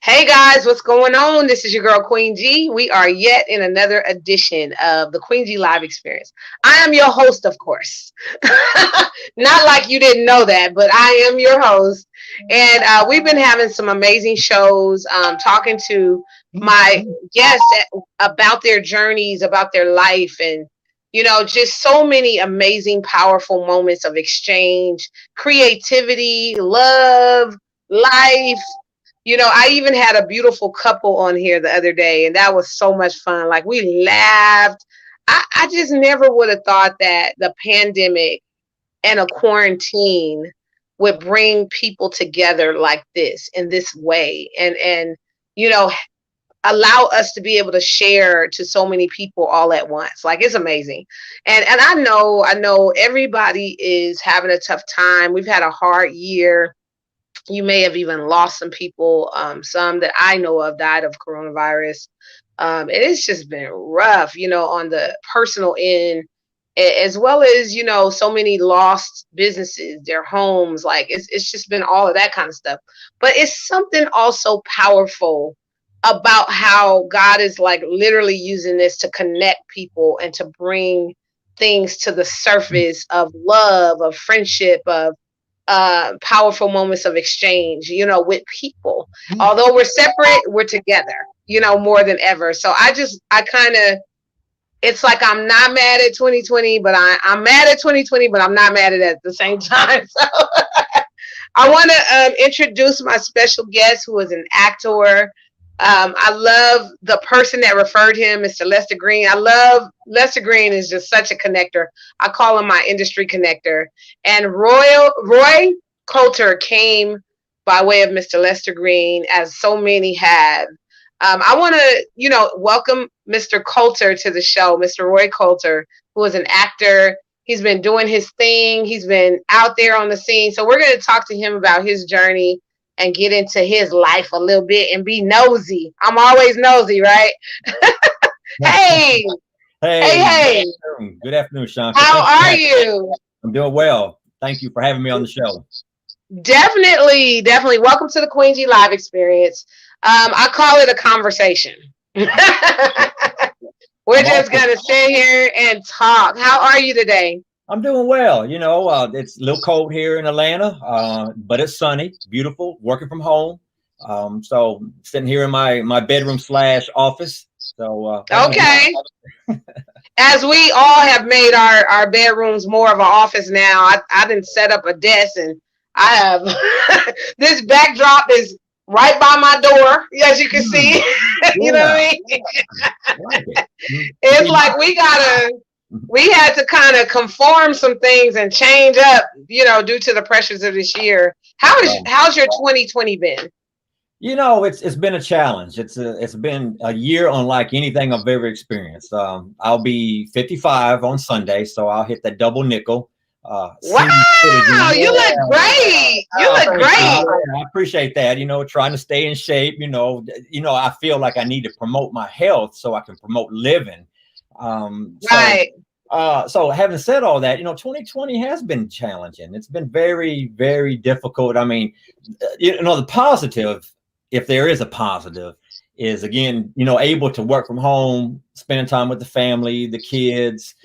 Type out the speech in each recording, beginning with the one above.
Hey guys, what's going on? This is your girl Queen G. We are yet in another edition of the Queen G Live Experience. I am your host, of course. Not like you didn't know that, but I am your host. And we've been having some amazing shows, talking to my guests about their journeys, about their life, and just so many amazing, powerful moments of exchange, creativity, love, life. I even had a beautiful couple on here the other day, and that was so much fun. Like, we laughed. I just never would have thought that the pandemic and a quarantine would bring people together like this in this way, and you know allow us to be able to share to so many people all at once. Like, it's amazing. And I know everybody is having a tough time. We've had a hard year. You may have even lost some people. Some that I know of died of coronavirus. And it's just been rough, on the personal end, as well as, so many lost businesses, their homes. Like, it's just been all of that kind of stuff. But it's something also powerful about how God is like literally using this to connect people and to bring things to the surface of love, of friendship, of powerful moments of exchange, with people. Although we're separate, we're together, more than ever. So I kind of, it's like I'm not mad at 2020, but I'm mad at 2020, but I'm not mad at it at the same time. So I want to introduce my special guest, who is an actor. I love the person that referred him, Mr. Lester Green. I love Lester Green is just such a connector. I call him my industry connector. And Roy Coulter came by way of Mr. Lester Green, as so many have. I want to, welcome Mr. Coulter to the show, Mr. Roy Coulter, who is an actor. He's been doing his thing. He's been out there on the scene. So we're going to talk to him about his journey and get into his life a little bit and be nosy. I'm always nosy, right? Hey. Hey. Good afternoon, Sean. How are you? I'm doing well. Thank you for having me on the show. Definitely. Welcome to the Queen G Live Experience. I call it a conversation. We're just going to sit here and talk. How are you today? I'm doing well. It's a little cold here in Atlanta, but it's sunny, beautiful, working from home. So sitting here in my bedroom / office. So okay. As we all have made our bedrooms more of an office now, I didn't set up a desk, and I have this backdrop is right by my door, as you can see. You know what I mean? It's like we had to kind of conform some things and change up, due to the pressures of this year. How's your 2020 been? It's been a challenge. It's been a year unlike anything I've ever experienced. I'll be 55 on Sunday, so I'll hit that double nickel. Wow, you look great. You look great. I appreciate that. Trying to stay in shape. I feel like I need to promote my health so I can promote living. Right. So having said all that, 2020 has been challenging. It's been very, very difficult. I mean, the positive, if there is a positive, is again, able to work from home, spending time with the family, the kids,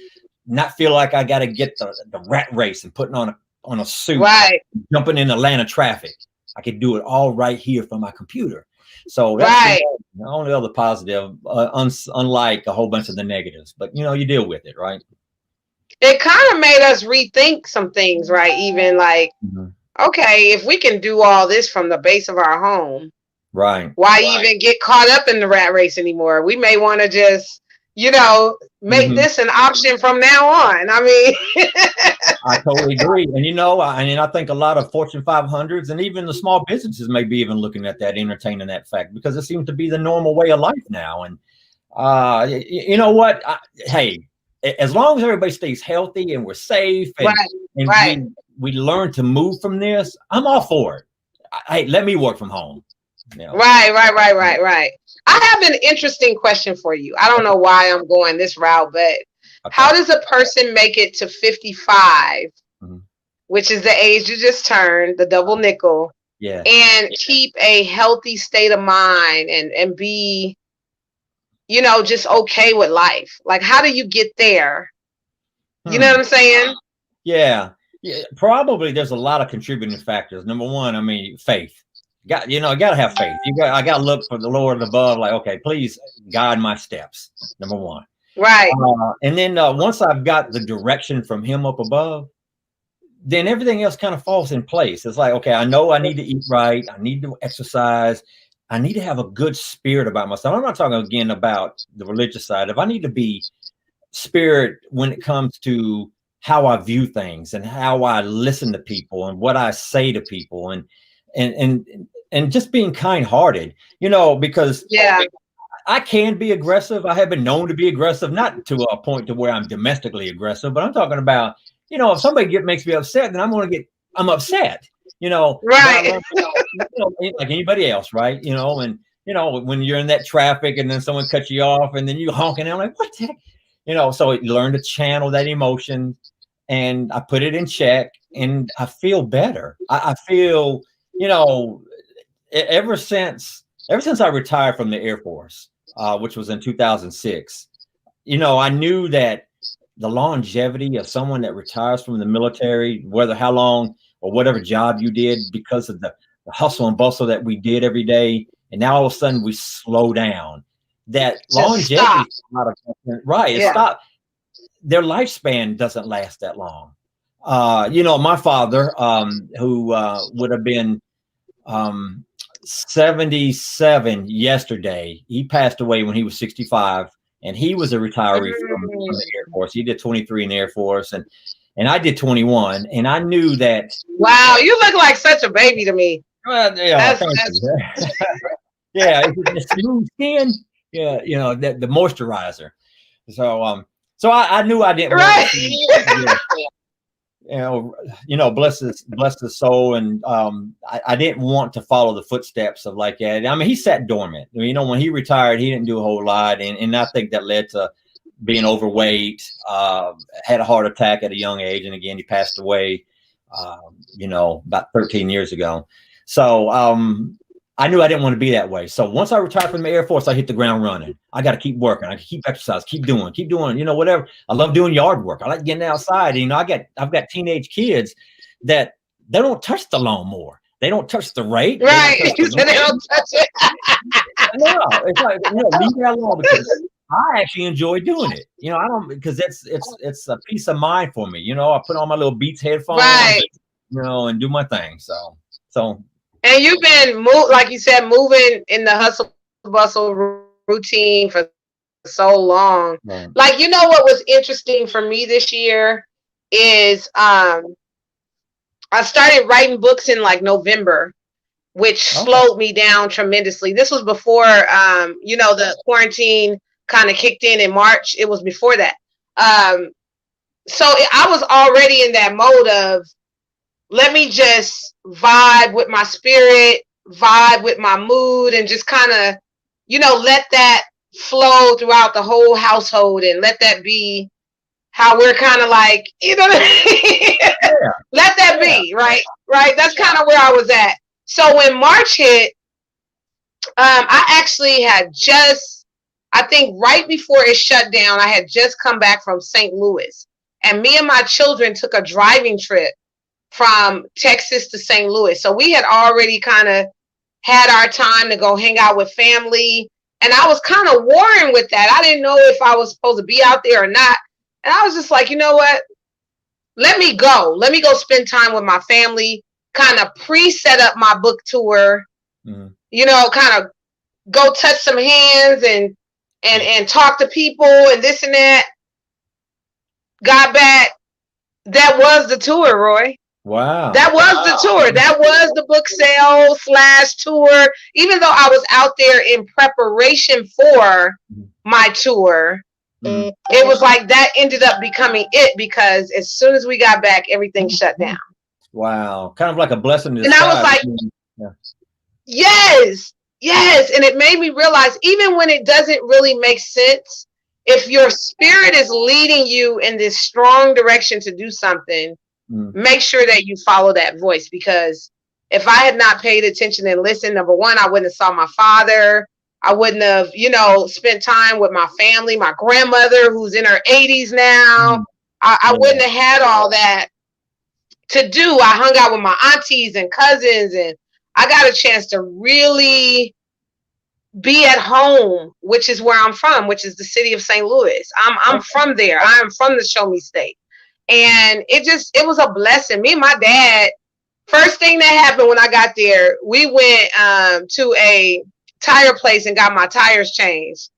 not feel like I got to get the rat race and putting on a suit, right, jumping in Atlanta traffic. I could do it all right here from my computer. So that's right. The only other positive, unlike a whole bunch of the negatives. But, you deal with it, right? It kind of made us rethink some things, right? Even like, okay, if we can do all this from the base of our home, right? Why even get caught up in the rat race anymore? We may want to just, make this an option from now on. I mean, I totally agree. And, I think a lot of Fortune 500s and even the small businesses may be even looking at that, entertaining that fact, because it seems to be the normal way of life now. And you know what? Hey, as long as everybody stays healthy and we're safe and we learn to move from this, I'm all for it. Hey, let me work from home. Right. I have an interesting question for you. I don't know why I'm going this route, but how does a person make it to 55, which is the age you just turned, the double nickel, Yeah. and keep a healthy state of mind and be, just okay with life. Like, how do you get there? You know Hmm. what I'm saying? Yeah. Yeah. Probably there's a lot of contributing factors. Number one, I mean, faith. I gotta have faith. I gotta look for the Lord above, like, okay, please guide my steps. Number one. Right. And then once I've got the direction from him up above, then everything else kind of falls in place. It's like, okay, I know I need to eat right. I need to exercise. I need to have a good spirit about myself. I'm not talking again about the religious side. If I need to be spirit when it comes to how I view things and how I listen to people and what I say to people and and and just being kind-hearted, because Yeah. I can be aggressive. I have been known to be aggressive, not to a point to where I'm domestically aggressive, but I'm talking about, if somebody makes me upset, then I'm upset, but I Right. love, like anybody else, right? And when you're in that traffic and then someone cuts you off and then you honking, I'm like, what the heck? So you learn to channel that emotion and I put it in check and I feel better. I feel, you know, ever since I retired from the Air Force, which was in 2006, I knew that the longevity of someone that retires from the military, whether how long or whatever job you did, because of the hustle and bustle that we did every day, and now all of a sudden we slow down. That Just longevity stop. is not right. It's Yeah. not their lifespan doesn't last that long. My father, who would have been um, 77 yesterday. He passed away when he was 65, and he was a retiree from the Air Mm. Force. He did 23 in the Air Force, and I did 21. And I knew that. Wow, you look like such a baby to me. Yeah, That's thank that's you. Yeah, it's the smooth skin. Yeah, the moisturizer. So I knew I didn't want to. Yeah, right. you know, bless his soul, and I didn't want to follow the footsteps of like that. I mean, he sat dormant. When he retired, he didn't do a whole lot, and I think that led to being overweight. Had a heart attack at a young age, and again, he passed away. About 13 years ago. So I knew I didn't want to be that way. So once I retired from the Air Force, I hit the ground running. I got to keep working. I keep exercise, keep doing, whatever. I love doing yard work. I like getting outside. I've got teenage kids that they don't touch the lawnmower. They don't touch the rake. They don't Right. touch You the said they don't touch it. no. It's like leave that alone because I actually enjoy doing it. I don't because it's a peace of mind for me. I put on my little Beats headphones, Right. and do my thing. So And you've been like you said, moving in the hustle bustle routine for so long. right. Like, what was interesting for me this year is I started writing books in like November, which Okay. slowed me down tremendously. This was before the quarantine kind of kicked in March. It was before that. So I was already in that mode of, let me just vibe with my spirit, vibe with my mood, and just kind of, let that flow throughout the whole household and let that be how we're kind of like, Yeah. let that be, right? Right. That's kind of where I was at. So when March hit, I actually had I think right before it shut down, I had just come back from St. Louis. And me and my children took a driving trip from Texas to St. Louis. So we had already kind of had our time to go hang out with family. And I was kind of warring with that. I didn't know if I was supposed to be out there or not. And I was just like, you know what? Let me go. Let me go spend time with my family, kind of pre-set up my book tour, kind of go touch some hands and talk to people and this and that. Got back. That was the tour, Roy. Wow. That was the tour. That was the book sale / tour. Even though I was out there in preparation for my tour, it was like that ended up becoming it because as soon as we got back, everything shut down. Wow. Kind of like a blessing in And I was disguise. like, yes, yes. And it made me realize, even when it doesn't really make sense, if your spirit is leading you in this strong direction to do something, make sure that you follow that voice, because if I had not paid attention and listened, number one, I wouldn't have saw my father. I wouldn't have, spent time with my family, my grandmother who's in her 80s now. I wouldn't have had all that to do. I hung out with my aunties and cousins, and I got a chance to really be at home, which is where I'm from, which is the city of St. Louis. I'm from there. I am from the Show Me State. And it was a blessing. Me and my dad, first thing that happened when I got there, we went to a tire place and got my tires changed.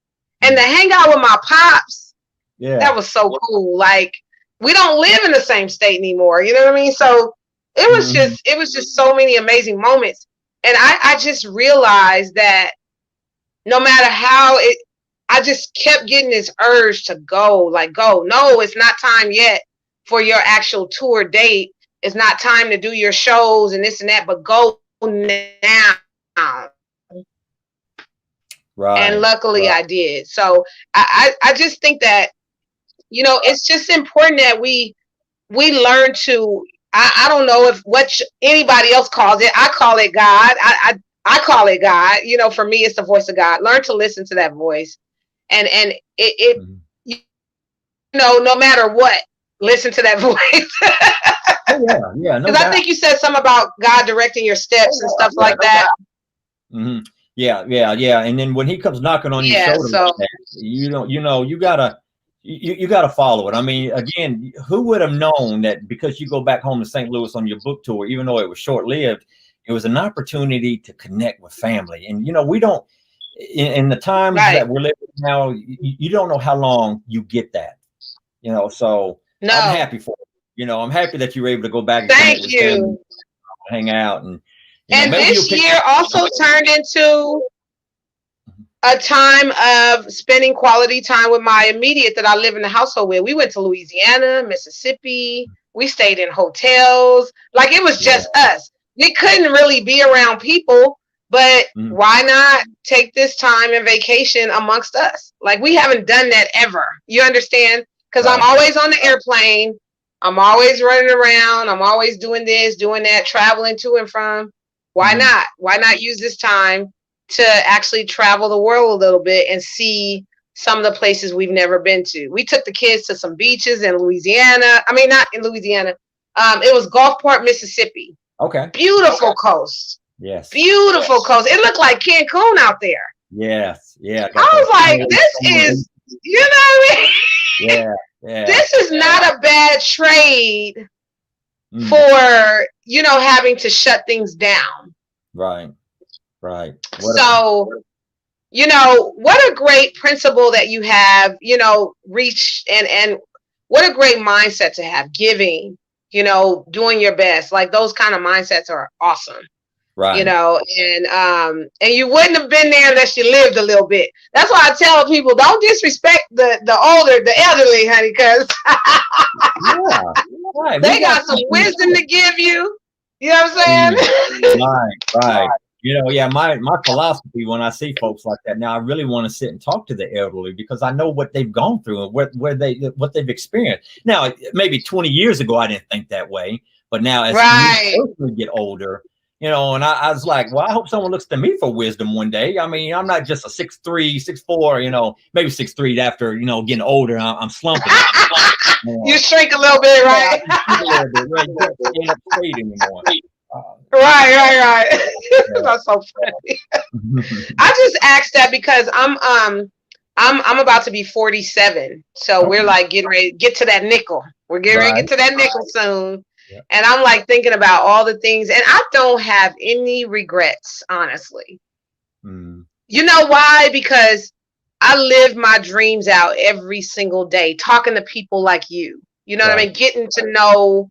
And to hang out with my pops, that was so cool. Like, we don't live in the same state anymore. You know what I mean? So it was just so many amazing moments. And I just realized that no matter how I just kept getting this urge to go. No, it's not time yet for your actual tour date. It's not time to do your shows and this and that, but go now. Right. And luckily I did. So I just think that, it's just important that we learn to, I don't know if what anybody else calls it. I call it God. I call it God. For me, it's the voice of God. Learn to listen to that voice. And it no matter what, listen to that voice. Yeah. Because I think you said something about God directing your steps and stuff like that. Mm-hmm. Yeah. And then when he comes knocking on your shoulder, you gotta follow it. I mean, again, who would have known that because you go back home to St. Louis on your book tour, even though it was short-lived, it was an opportunity to connect with family. And, we don't, in the times that we're living now, you don't know how long you get that, so I'm happy for you. I'm happy that you were able to go back and thank you. Hang out. And this year also turned into a time of spending quality time with my immediate that I live in the household with. We went to Louisiana, Mississippi. We stayed in hotels. Like, it was just us. We couldn't really be around people, but why not take this time and vacation amongst us? Like, we haven't done that ever. You understand? Because I'm always on the airplane. I'm always running around. I'm always doing this, doing that, traveling to and from. Why not? Why not use this time to actually travel the world a little bit and see some of the places we've never been to? We took the kids to some beaches in Louisiana. I mean, not in Louisiana. It was Gulfport, Mississippi. Okay. Beautiful coast. Yes. Beautiful coast. It looked like Cancun out there. Yes. Yeah. I was like, this is, what I mean? Yeah. This is not a bad trade for, having to shut things down. Right. What a great principle that you have, reach and what a great mindset to have, giving, doing your best. Like, those kind of mindsets are awesome. Right. And you wouldn't have been there unless you lived a little bit. That's why I tell people, don't disrespect the elderly, honey, because they got some wisdom to give you. You know what I'm saying? Right. My philosophy when I see folks like that, now I really want to sit and talk to the elderly because I know what they've gone through and what they've experienced. Now, maybe 20 years ago, I didn't think that way, but now as we get older, and I was like, well, I hope someone looks to me for wisdom one day. I mean, I'm not just a 6'3", 6'4", maybe 6'3" after, getting older, I'm slumping. You shrink a little bit, right? A little bit, you can't up straight anymore. Right. That's so funny. I just asked that because I'm about to be 47. So we're like getting ready to get to that nickel. We're getting ready to get to that nickel soon. Yeah. And I'm like thinking about all the things, and I don't have any regrets, honestly. You know why? Because I live my dreams out every single day, talking to people like you. You know what I mean? Getting to know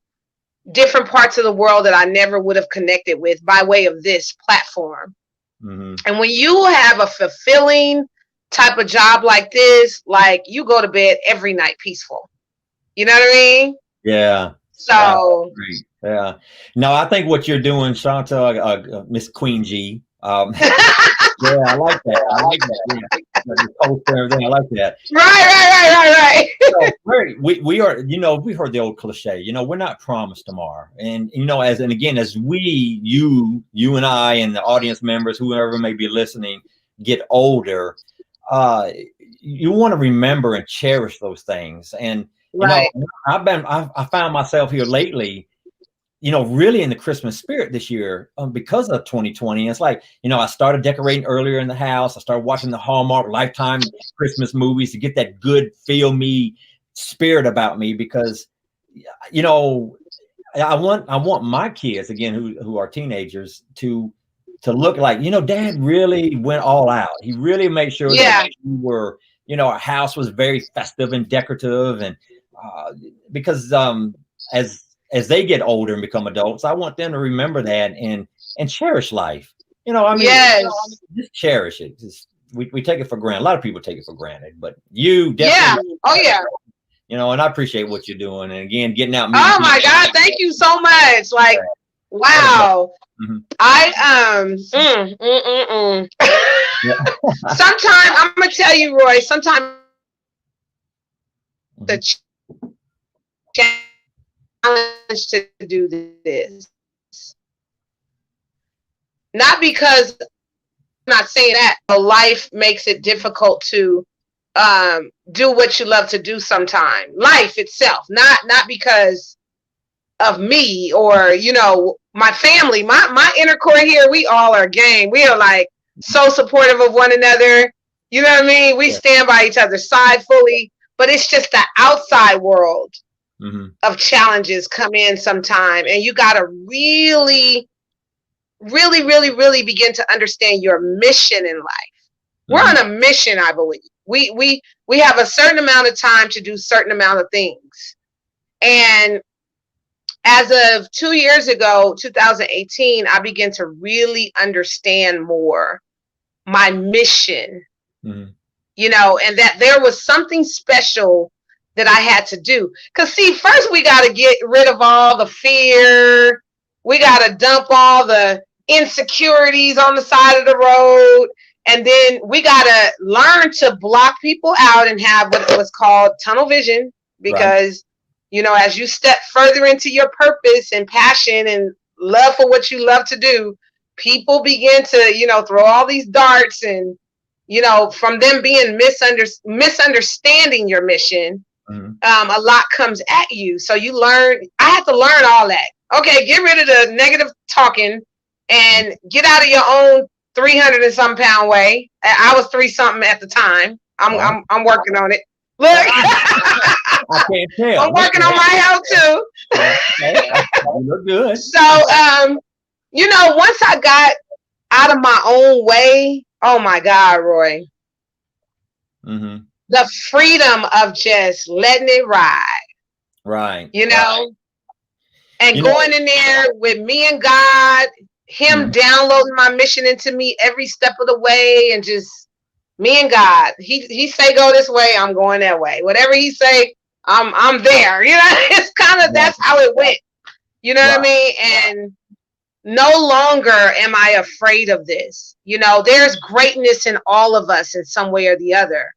different parts of the world that I never would have connected with by way of this platform. And when you have a fulfilling type of job like this, like, you go to bed every night peaceful. You know what I mean? Yeah. So yeah. No, I think what you're doing, Shanta, Miss Queen G. Yeah, I like that. Coulter and everything. I like that. Right. So, we are, we heard the old cliche, we're not promised tomorrow. And, as we, you and I and the audience members, whoever may be listening, get older, you want to remember and cherish those things. And, Right. I found myself here lately, really in the Christmas spirit this year because of 2020. It's like, I started decorating earlier in the house. I started watching the Hallmark Lifetime Christmas movies to get that good feel me spirit about me, because, I want my kids, again, who are teenagers, to look like, Dad really went all out. He really made sure that we were, our house was very festive and decorative. And because as they get older and become adults, I want them to remember that and cherish life. Just cherish it. We take it for granted. A lot of people take it for granted, but you definitely. Yeah. Oh yeah. And I appreciate what you're doing. And again, getting out. Oh my God. Thank you so much. Like, wow. Mm-hmm. Sometimes I'm going to tell you, Roy, sometimes the challenge to do this, not because I'm not saying that life makes it difficult to do what you love to do sometime. Life itself, not because of me or, my family, my inner core here, we all are gang. We are like so supportive of one another. You know what I mean? We stand by each other's side fully, but it's just the outside world of challenges come in sometime. And you got to really, really, really, really begin to understand your mission in life. We're on a mission, I believe. We have a certain amount of time to do certain amount of things. And as of 2 years ago, 2018, I began to really understand more my mission, and that there was something special that I had to do. Because see, first we got to get rid of all the fear. We got to dump all the insecurities on the side of the road. And then we got to learn to block people out and have what was called tunnel vision, because, as you step further into your purpose and passion and love for what you love to do, people begin to, throw all these darts and, from them being misunderstanding your mission, a lot comes at you. So you learn, I had to learn all that. Okay, get rid of the negative talking and get out of your own 300 and some pound way. I was 3 something at the time. I'm working on it. Look, I can't tell. I'm working on my health too. You look good. So, once I got out of my own way, oh my God, Roy, the freedom of just letting it ride. Right. And going in there with me and God, him downloading my mission into me every step of the way, and just me and God. He say go this way, I'm going that way. Whatever he say, I'm there. It's kind of that's how it went. You know what I mean? And no longer am I afraid of this. There's greatness in all of us in some way or the other.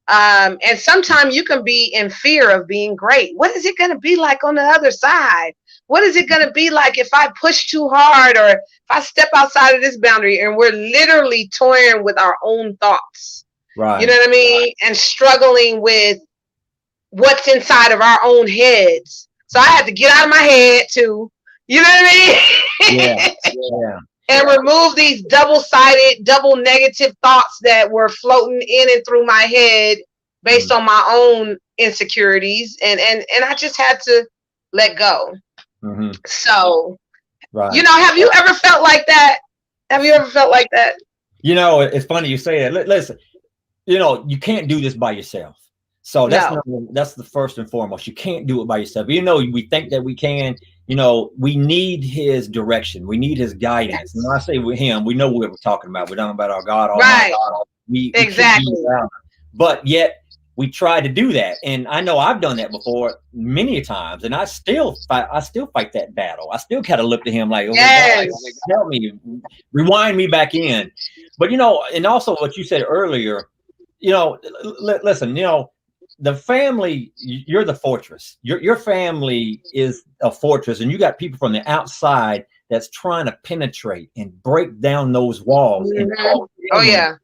And sometimes you can be in fear of being great. What is it going to be like on the other side? What is it going to be like if I push too hard, or if I step outside of this boundary? And we're literally toying with our own thoughts. Right. You know what I mean? And struggling with what's inside of our own heads. So I had to get out of my head too. You know what I mean? Yeah. And remove these double-sided, double negative thoughts that were floating in and through my head based on my own insecurities. And I just had to let go. So, have you ever felt like that? It's funny you say that. Listen, you can't do this by yourself. So that's the first and foremost. You can't do it by yourself. We think that we can. We need his direction. We need his guidance. And when I say with him, we know what we're talking about. We're talking about our God. Right. Exactly. But yet we try to do that. And I know I've done that before many times. And I still fight that battle. I still kind of look to him like, God, help me, rewind me back in. But, and also what you said earlier, listen, the family, you're the fortress. Your family is a fortress, and you got people from the outside that's trying to penetrate and break down those walls. And Mm-hmm. Oh yeah.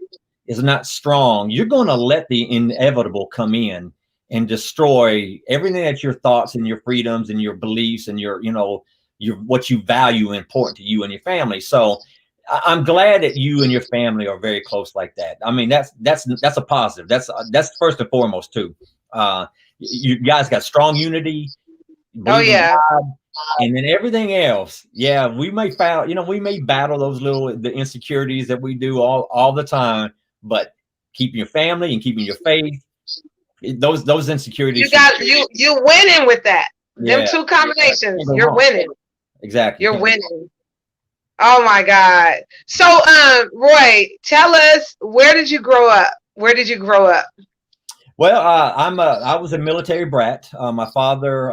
is not strong. You're going to let the inevitable come in and destroy everything that your thoughts and your freedoms and your beliefs and your what you value important to you and your family. So I'm glad that you and your family are very close like that. I mean, that's a positive. That's first and foremost too. You guys got strong unity. Oh yeah. God, and then everything else. Yeah, we may battle the insecurities that we do all the time, but keeping your family and keeping your faith, those insecurities. You're winning with that. Yeah. Them two combinations, you're winning. Exactly. You're winning. Oh my God. So, Roy, tell us, where did you grow up? Where did you grow up? Well, I was a military brat. My father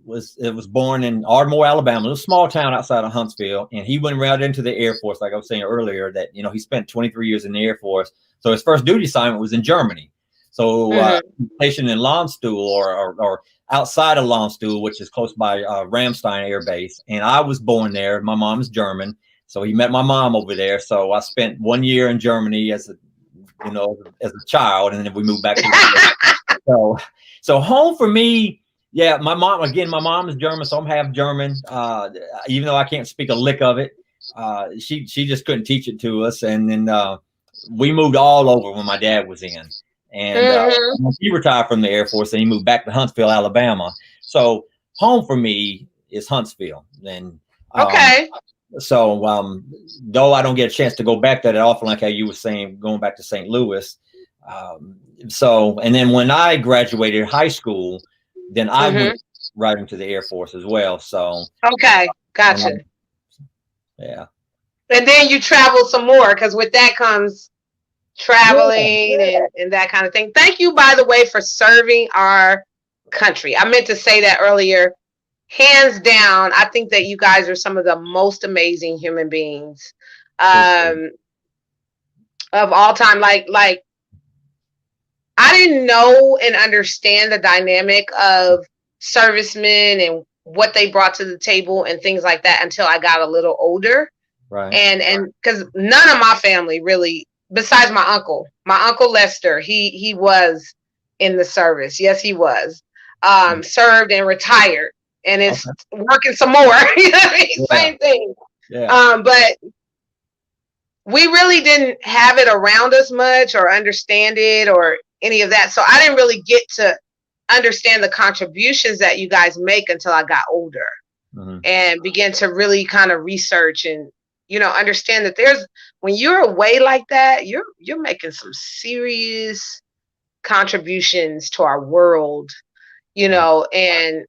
was born in Ardmore, Alabama, a small town outside of Huntsville, and he went right into the Air Force, like I was saying earlier. That he spent 23 years in the Air Force. So his first duty assignment was in Germany. So stationed in Landstuhl or outside of Landstuhl, which is close by Ramstein Air Base, and I was born there. My mom is German, so he met my mom over there. So I spent 1 year in Germany as a child, and then we moved back to the so home for me. Yeah, my mom is German, so I'm half German. Even though I can't speak a lick of it, she just couldn't teach it to us. And then we moved all over when my dad was in, and he retired from the Air Force, and he moved back to Huntsville, Alabama. So home for me is Huntsville. And okay. So though I don't get a chance to go back there that often, like how you were saying, going back to St. Louis. And then when I graduated high school, then I went right into the Air Force as well. So okay, gotcha. Yeah. And then you travel some more, because with that comes traveling and that kind of thing. Thank you, by the way, for serving our country. I meant to say that earlier. Hands down, I think that you guys are some of the most amazing human beings of all time. Like I didn't know and understand the dynamic of servicemen and what they brought to the table and things like that until I got a little older. Right. And because none of my family really, besides my uncle Lester, he was in the service. Yes, he was. Served and retired. And it's working some more. Same thing. Yeah. But we really didn't have it around us much or understand it or any of that. So I didn't really get to understand the contributions that you guys make until I got older and began to really kind of research and, understand that when you're away like that, you're making some serious contributions to our world, and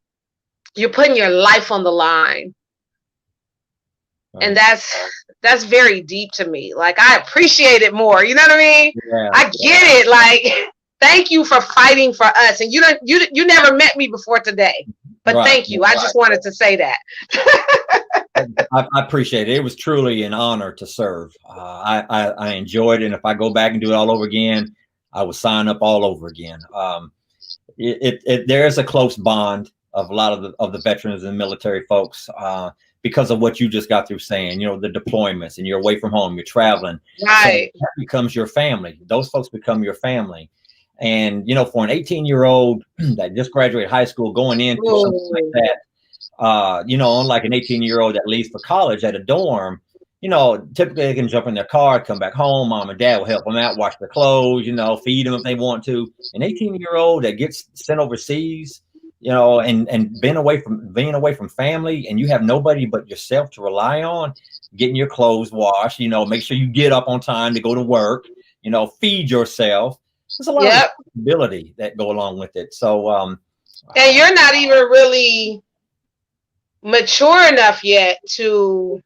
you're putting your life on the line. And that's very deep to me. Like, I appreciate it more. You know what I mean? Yeah. I get it. Like, thank you for fighting for us. And you never met me before today, but thank you. I just wanted to say that. I appreciate it. It was truly an honor to serve. I enjoyed it. And if I go back and do it all over again, I would sign up all over again. There is a close bond of a lot of the veterans and military folks because of what you just got through saying, the deployments, and you're away from home, you're traveling. Right. So that becomes your family. Those folks become your family. And, for an 18-year-old that just graduated high school going into something like that, unlike an 18-year-old that leaves for college at a dorm, typically they can jump in their car, come back home, mom and dad will help them out, wash their clothes, feed them if they want to. An 18-year-old that gets sent overseas, and being away from family, and you have nobody but yourself to rely on, getting your clothes washed, make sure you get up on time to go to work, feed yourself. There's a lot of responsibility that go along with it. So, and you're not even really mature enough yet to,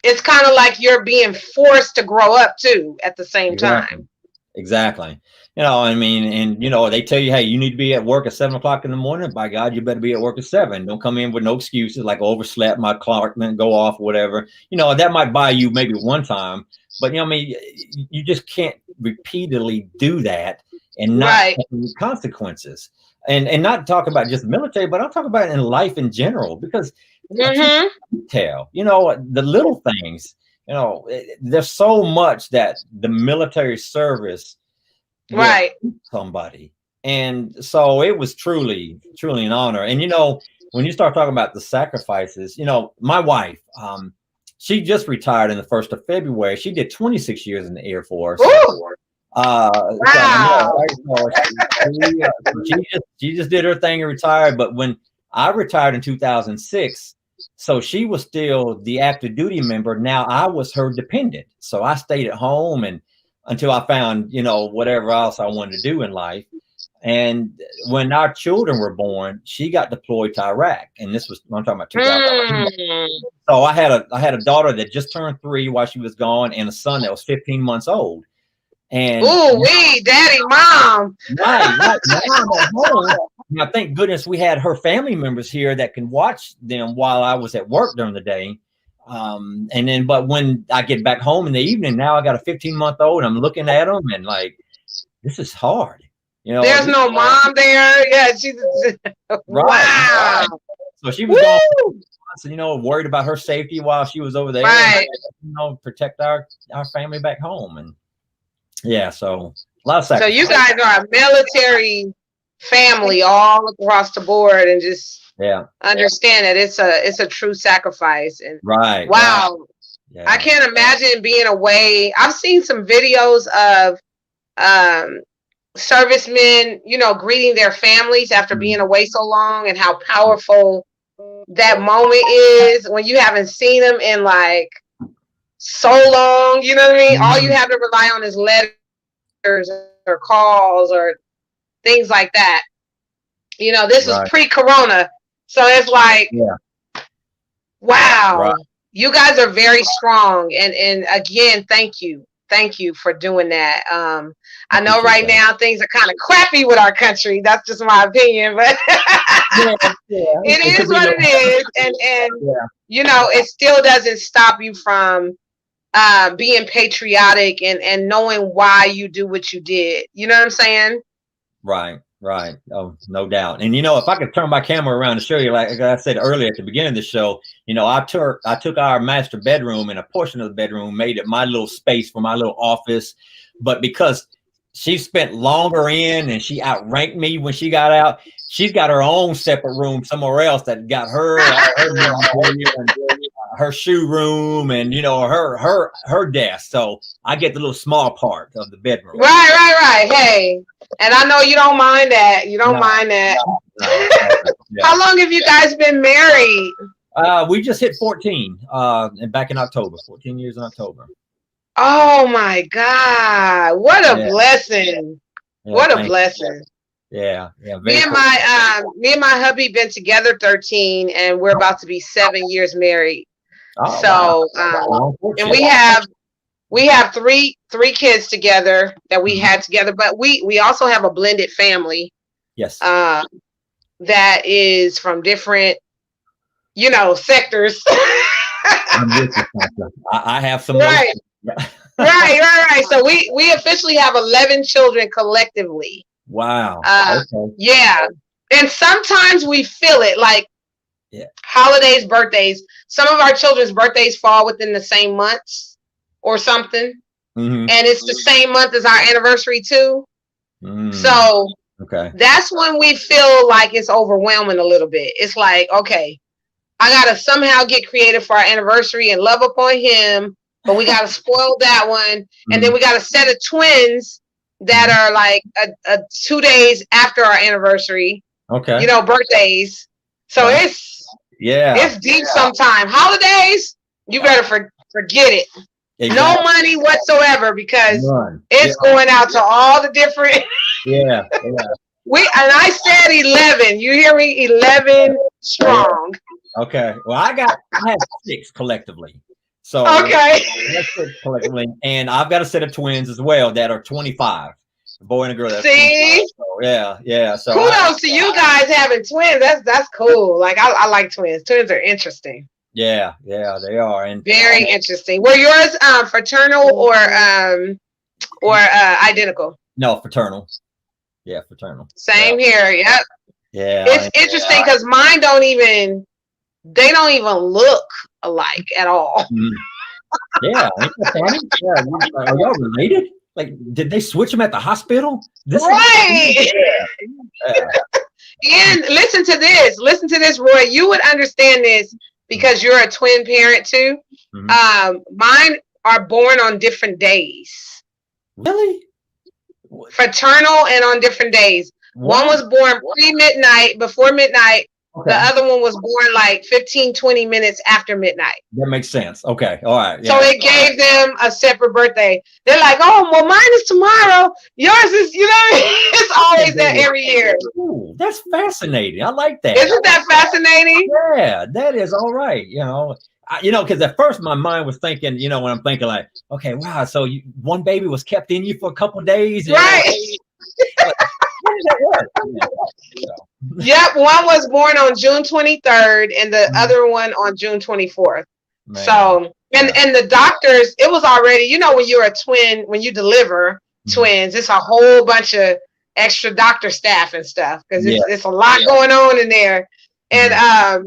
it's kind of like you're being forced to grow up too at the same time. Exactly. And they tell you, hey, you need to be at work at 7:00 in the morning. By God, you better be at work at 7. Don't come in with no excuses like overslept, my clock didn't go off, whatever. That might buy you maybe one time, but you just can't repeatedly do that and not Right. consequences. And not talk about just military, but I'm talking about in life in general, because Mm-hmm. detail, the little things, there's so much that the military service will Right. teach somebody. And so it was truly, truly an honor. And, when you start talking about the sacrifices, my wife, she just retired in the 1st of February. She did 26 years in the Air Force. Ooh. So, Wow. she just did her thing and retired. But when I retired in 2006, so she was still the active duty member. Now I was her dependent. So I stayed at home and until I found, whatever else I wanted to do in life. And when our children were born, she got deployed to Iraq. And this was, I'm talking about 2000. So I had a daughter that just turned 3 while she was gone, and a son that was 15 months old. And ooh, wee, daddy, mom. right. Now I'm at home. Now, thank goodness we had her family members here that can watch them while I was at work during the day. But when I get back home in the evening, now I got a 15-month-old. I'm looking at them and like, this is hard. There's no mom there. Yeah, she's right. Wow. So she was gone, worried about her safety while she was over there. Right. And, protect our family back home. And yeah, so a lot of sacrifice. So you guys are a military family all across the board, and just understand that it's a true sacrifice. And right. Wow. Right. Yeah. I can't imagine being away. I've seen some videos of servicemen, greeting their families after being away so long, and how powerful that moment is when you haven't seen them in like so long. You know what I mean? All you have to rely on is letters or calls or things like that. This was pre-corona, so it's like, wow. Right. You guys are very strong, and again, thank you for doing that. I know right now things are kind of crappy with our country. That's just my opinion, but it is what it is, and it still doesn't stop you from being patriotic and knowing why you do what you did. You know what I'm saying? Right. Oh, no doubt. And if I could turn my camera around to show you, like I said earlier at the beginning of the show, I took our master bedroom and a portion of the bedroom, made it my little space for my little office. But because she spent longer in and she outranked me when she got out, she's got her own separate room somewhere else that got her shoe room and her desk. So I get the little small part of the bedroom. Right. Hey, and I know you don't mind that. You don't mind that. No. How long have you guys been married? We just hit 14 and back in October. 14 years in October. Oh my God! What a blessing! What a blessing! Yeah. Me and my hubby been together 13, and we're about to be 7 years married. Oh, so, wow. And we have three kids together that we had together, but we also have a blended family. Yes. That is from different, sectors. I have some. Right. Right. So we officially have 11 children collectively. Wow. Okay. Yeah. And sometimes we feel it, like holidays, birthdays. Some of our children's birthdays fall within the same months or something. Mm-hmm. And it's the same month as our anniversary too. So that's when we feel like it's overwhelming a little bit. It's like, okay, I got to somehow get creative for our anniversary and love upon him, but we got to spoil that one. And then we got a set of twins that are like a 2 days after our anniversary. Okay. Birthdays. So it's deep sometime. Holidays, you better forget it. Exactly. No money whatsoever, because it's going out to all the different. And I said 11. You hear me? 11 strong. Okay. Well, I have 6 collectively. So collectively, and I've got a set of twins as well that are 25. A boy and a girl. See? So, yeah. So kudos to you guys having twins. That's cool. Like I like twins. Twins are interesting. Yeah, they are, and very interesting. Were yours fraternal or identical? No, fraternal. Yeah, fraternal. Same here. Yep. Yeah. It's interesting because mine they don't even look alike at all. Yeah, ain't that funny? Yeah, are y'all related? Like, did they switch them at the hospital? Right. Yeah. And listen to this. Listen to this, Roy. You would understand this because you're a twin parent too. Mine are born on different days. Really? Fraternal and on different days. One was born pre-midnight, before midnight. Okay. The other one was born like 15, 20 minutes after midnight. That makes sense. Okay. All right. Yeah. So it gave them a separate birthday. They're like, oh, well, mine is tomorrow. Yours is, it's always that every year. Ooh, that's fascinating. I like that. Isn't that fascinating? Yeah, that is all right. Because at first my mind was thinking, when I'm thinking like, okay, wow, so one baby was kept in you for a couple of days. Right. How does that work? Yep, one was born on June 23rd and the other one on June 24th. Man. So, and the doctors, it was already, when you're a twin, when you deliver twins, it's a whole bunch of extra doctor staff and stuff because it's a lot going on in there. And I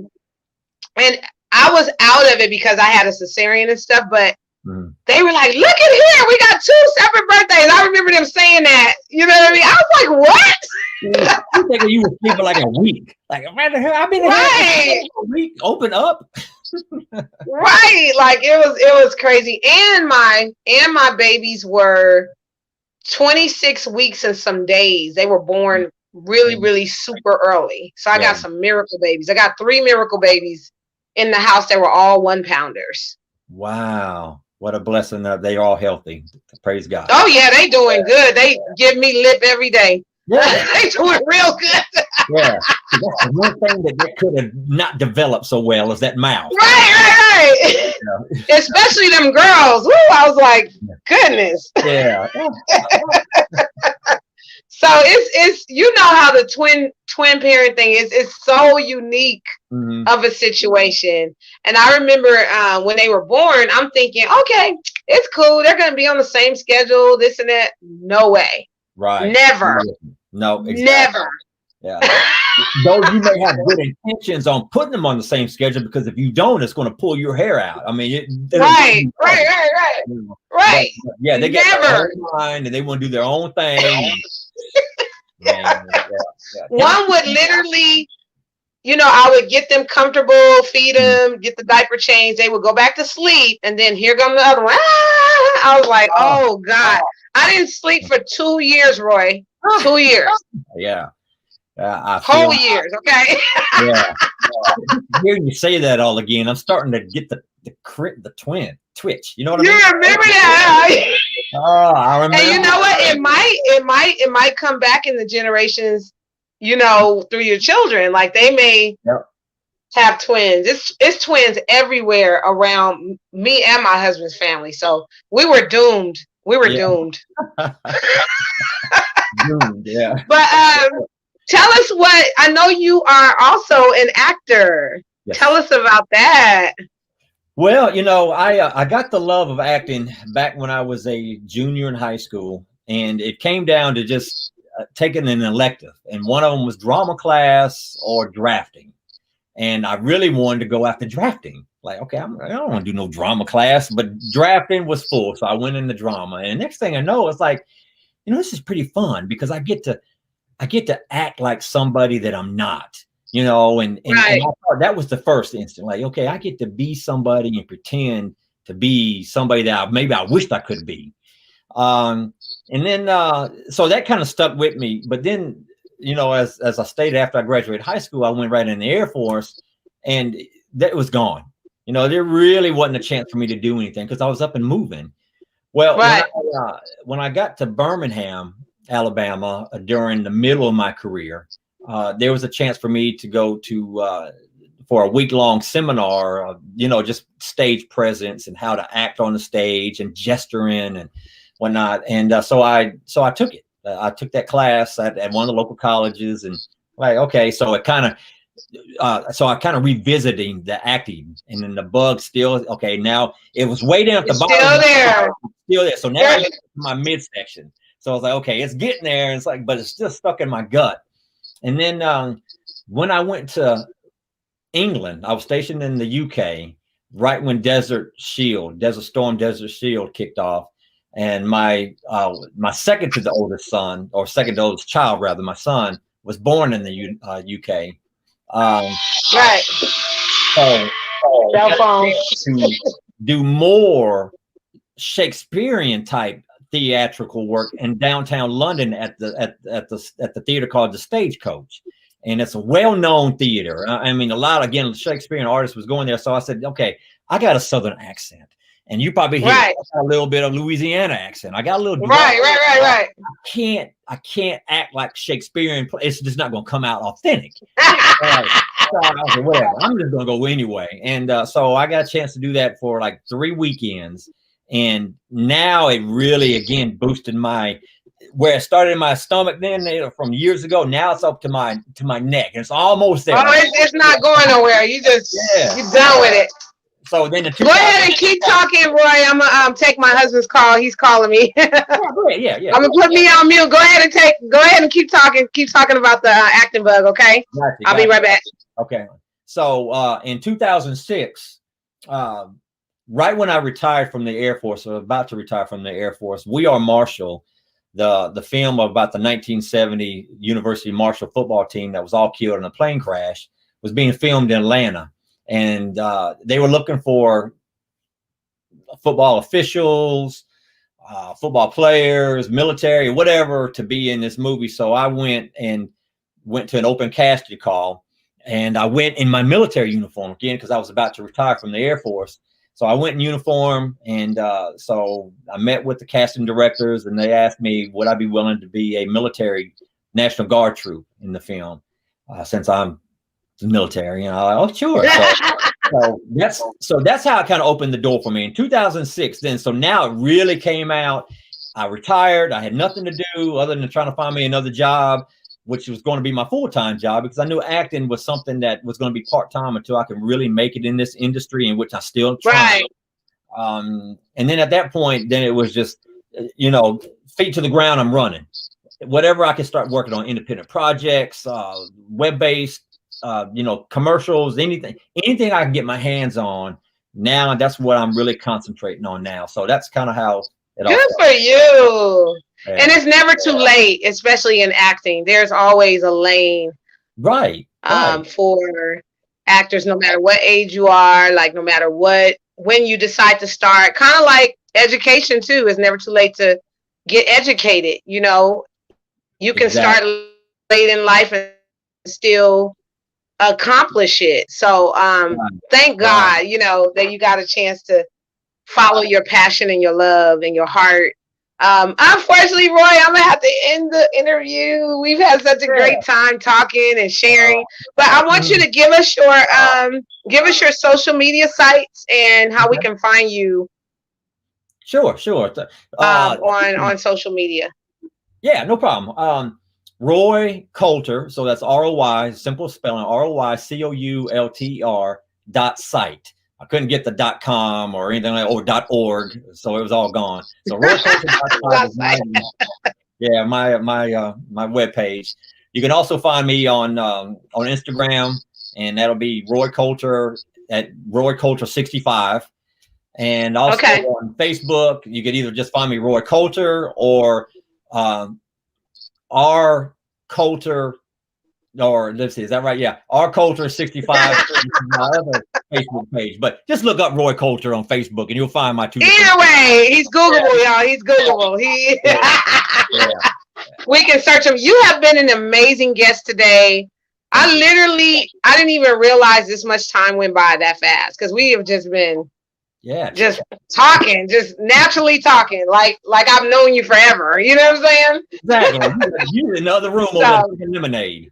was out of it because I had a cesarean and stuff, but they were like, look at here, we got 2 separate birthdays. I remember them saying that. You know what I mean? I was like, what? I'm thinking you were sleeping like a week. Like, I've been here a week. Open up. Right. Like it was crazy. And my babies were 26 weeks and some days. They were born really, really super early. So I got some miracle babies. I got 3 miracle babies in the house that were all 1-pounders. Wow. What a blessing that they're all healthy. Praise God. Oh, yeah, they doing good. They give me lip every day. Yeah. They doing real good. Yeah. That's the one thing that they could have not developed so well is that mouth. Right. Especially them girls. Woo, I was like, goodness. Yeah. So it's how the twin parent thing is. It's so unique of a situation. And I remember when they were born, I'm thinking, okay, it's cool. They're going to be on the same schedule, this and that. No way. Right. Never. No. Exactly. Never. Yeah. Though you may have good intentions on putting them on the same schedule, because if you don't, it's going to pull your hair out. I mean, right. Right. Yeah, they get their own mind and they want to do their own thing. One would literally, I would get them comfortable, feed them, get the diaper changed. They would go back to sleep, and then here comes the other one. I was like, oh God, I didn't sleep for 2 years, Roy. 2 years. Yeah. Whole years, okay. Yeah. Hearing you say that all again, I'm starting to get the twin twitch. You know what I mean? You remember that? Oh, I remember. And you know what? It might come back in the generations, through your children. Like they may have twins. It's twins everywhere around me and my husband's family. So we were doomed. Doomed. Doomed, yeah. But tell us I know you are also an actor. Yes. Tell us about that. Well, I got the love of acting back when I was a junior in high school, and it came down to just taking an elective, and one of them was drama class or drafting, and I really wanted to go after drafting. Like, okay, I don't want to do no drama class, but drafting was full, so I went into drama, and next thing I know, it's like, this is pretty fun because I get to act like somebody that I'm not. And I thought that was the first instant. Like, okay, I get to be somebody and pretend to be somebody that maybe I wished I could be. And then, so that kind of stuck with me. But then, as I stated, after I graduated high school, I went right in the Air Force, and that was gone. There really wasn't a chance for me to do anything because I was up and moving. Well, when I got to Birmingham, Alabama, during the middle of my career, there was a chance for me to go to for a week-long seminar, just stage presence and how to act on the stage and gesturing and whatnot. And so I took it. I took that class at one of the local colleges, and like, okay, so it kind of so I kind of revisiting the acting, and then the bug still okay. Now it was way down at the It's bottom, still there. still there. So now I get to my midsection. So I was like, okay, it's getting there. And it's like, but it's still stuck in my gut. And then when I went to England, I was stationed in the UK right when Desert Storm Desert Shield kicked off. And my second to the oldest son, or second to oldest child, rather, my son was born in the UK. Right. So Cell phone. to do more Shakespearean type theatrical work in downtown London at the theater called the Stagecoach. And it's a well-known theater. I mean, a lot, again, Shakespearean artists was going there. So I said, okay, I got a Southern accent. And you probably hear a little bit of Louisiana accent. I got a little right. I can't act like Shakespearean. It's just not going to come out authentic. So I was like, whatever. I'm just going to go anyway. And so I got a chance to do that for like 3 weekends. And now it really, again, boosted where it started in my stomach then from years ago. Now it's up to my neck. It's almost there. Oh, it's not going nowhere. You just you're done with it. So then go ahead and keep talking, Roy. I'm gonna take my husband's call. He's calling me. Yeah. I'm gonna put me on mute. Go ahead and keep talking. Keep talking about the acting bug, okay? I'll be right back. Okay. So in 2006, right when I retired from the Air Force, or about to retire from the Air Force, We Are Marshall, the film about the 1970 University Marshall football team that was all killed in a plane crash, was being filmed in Atlanta. And they were looking for football officials, football players, military, whatever, to be in this movie. So I went to an open casting call, and I went in my military uniform again because I was about to retire from the Air Force. So I went in uniform, and so I met with the casting directors, and they asked me, would I be willing to be a military National Guard troop in the film, since I'm military, oh, sure. So that's how it kind of opened the door for me in 2006. Then, so now it really came out. I retired. I had nothing to do other than trying to find me another job, which was going to be my full-time job, because I knew acting was something that was going to be part-time until I could really make it in this industry, in which I still try. And then at that point, then it was just, feet to the ground. I'm running. Whatever I could start working on, independent projects, web-based, commercials, anything I can get my hands on. Now that's what I'm really concentrating on now. So that's kind of how it all Good for you. Yeah. And it's never too late, especially in acting. There's always a lane, right. For actors, no matter what age you are, like no matter when you decide to start. Kind of like education too. It's never too late to get educated. You can start late in life and still accomplish it. So thank God, that you got a chance to follow your passion and your love and your heart. Unfortunately, Roy, I'm gonna have to end the interview. We've had such a great time talking and sharing, but I want you to give us your social media sites and how we can find you. Sure. On social media. Yeah, no problem. Roy Coulter, so that's ROY, simple spelling, ROYCOULTR.site. I couldn't get the .com or anything like, or .org, so it was all gone. So RoyCoulter.site is my webpage. You can also find me on Instagram, and that'll be Roy Coulter at Roy Coulter 65. And also on Facebook, you could either just find me Roy Coulter or R Coulter, or let's see, is that right? Yeah, R Coulter 65 is my other Facebook page. But just look up Roy Coulter on Facebook, and you'll find my two. Either way, he's Googleable, y'all. He's Googleable. We can search him. You have been an amazing guest today. I didn't even realize this much time went by that fast, because we have just been just talking, just naturally talking, like I've known you forever. You know what I'm saying? Exactly. You in another room over lemonade.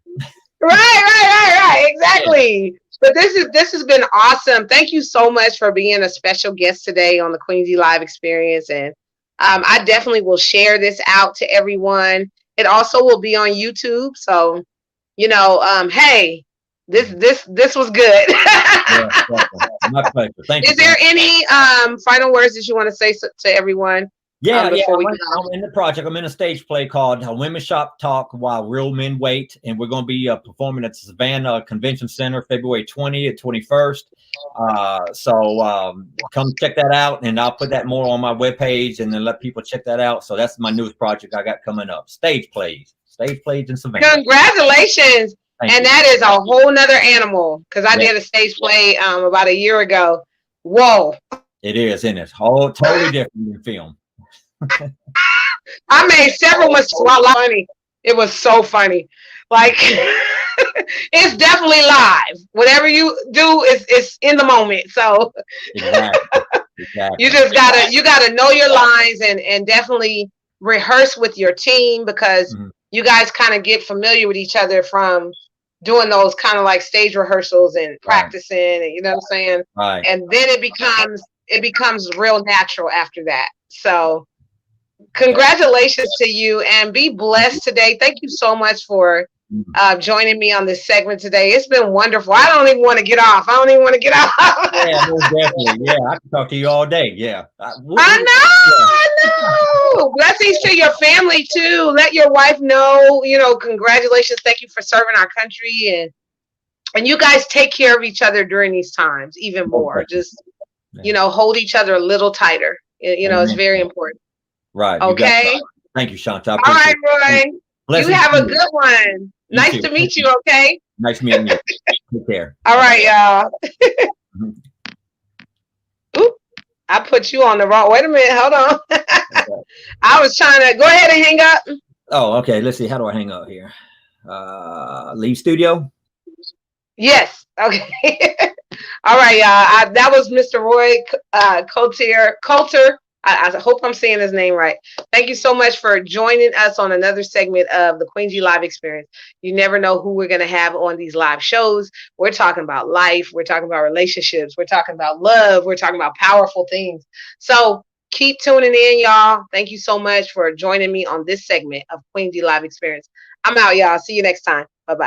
Right. Exactly. Yeah. But this has been awesome. Thank you so much for being a special guest today on the Queensy Live Experience. And I definitely will share this out to everyone. It also will be on YouTube. So, hey, This was good. Yeah, welcome. My pleasure. Thank you, Is there John. any final words that you want to say to everyone Yeah, before we I'm get in, off? I'm in the project. I'm in a stage play called Women Shop Talk While Real Men Wait. And we're going to be performing at the Savannah Convention Center February 20th, 21st. So come check that out. And I'll put that more on my webpage and then let people check that out. So that's my newest project I got coming up. Stage plays. Stage plays in Savannah. Congratulations. Thank And you. that is a whole nother animal because I Yeah, did a stage play about a year ago. Whoa. it is, isn't it? Whole totally different than film. I made several mistakes while funny. It was so funny. Like it's definitely live. Whatever you do is in the moment. So Exactly. you Exactly. just gotta know your lines and definitely rehearse with your team because Mhm. you guys kind of get familiar with each other from doing those kind of like stage rehearsals and Right. practicing and you know what I'm saying? Right. And then it becomes real natural after that. So Yeah. congratulations to you and be blessed today. Thank you so much for Mhm. joining me on this segment today. It's been wonderful. I don't even want to get off. I don't even want to get Yeah, off. most definitely. Yeah, I can talk to you all day. Yeah. I Yeah. know, I know. Blessings to your family too. Let your wife know, congratulations. Thank you for serving our country and you guys take care of each other during these times even Most more. definitely. Just, Yeah. hold each other a little tighter. It's Amen. very important. Right. You got it. Okay. Thank you, Shanta. I All appreciate right, it. Roy. You Blessings have to a you. good one. You Nice too. to Thank meet you. you, okay? Nice meeting you. Take care. All Bye-bye. right, y'all. Mhm. Oop, I put you on the wrong. Wait a minute. Hold on. Okay. I was trying to go ahead and hang up. Oh, okay. Let's see. How do I hang up here? Leave studio. Yes. Okay. All right, y'all. That was Mr. Roy Coulter. I hope I'm saying his name right. Thank you so much for joining us on another segment of the Queen G Live Experience. You never know who we're going to have on these live shows. We're talking about life. We're talking about relationships. We're talking about love. We're talking about powerful things. So keep tuning in, y'all. Thank you so much for joining me on this segment of Queen G Live Experience. I'm out, y'all. See you next time. Bye-bye.